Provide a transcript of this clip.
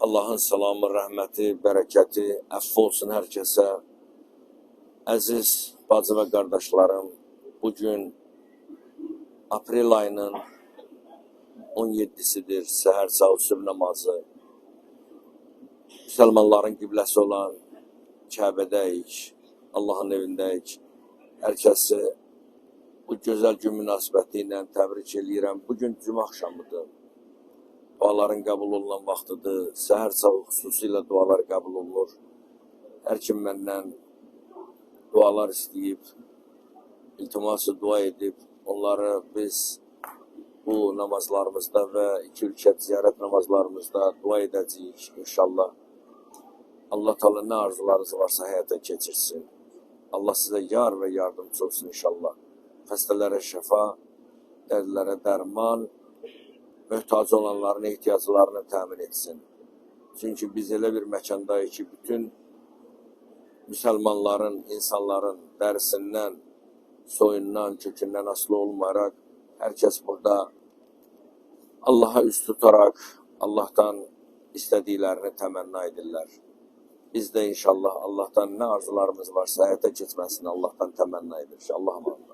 Allah'ın salamı, rəhməti, bərəkəti, əfv olsun hər kəsə. Əziz bacı və qardaşlarım, bugün aprel ayının 17-sidir, səhər saat sübh namazı. Müsəlmanların qibləsi olan Kəbədəyik, Allahın evindəyik. Hər kəsi bu gözəl gün münasibəti ilə təbrik edirəm. Bugün cümə axşamıdır. Duaların qəbul olunan vaxtıdır. Səhər saat xüsusilə dualar qəbul olunur. Hər kim məndən dualar istəyib, iltiması dua edib, onları biz bu namazlarımızda və iki ülkət ziyarət namazlarımızda dua edəcəyik inşallah. Allah Teala nə arzularınız varsa həyata keçirsin. Allah sizə yar və yardımcı olsun inşallah. Xəstələrə şəfa, dərdlərə dərman, möhtac olanların ehtiyaclarını təmin etsin. Çünki biz elə bir məkandayıq ki, bütün müsəlmanların, insanların dərisindən, soyundan, kökündən asılı olmayaraq, hər kəs burada Allaha üst tutaraq, Allahdan istədiklərini təmənna edirlər. Biz də inşallah Allahdan nə arzularımız varsa həyata keçməsini Allahdan təmənna edir. Allah'a emanet.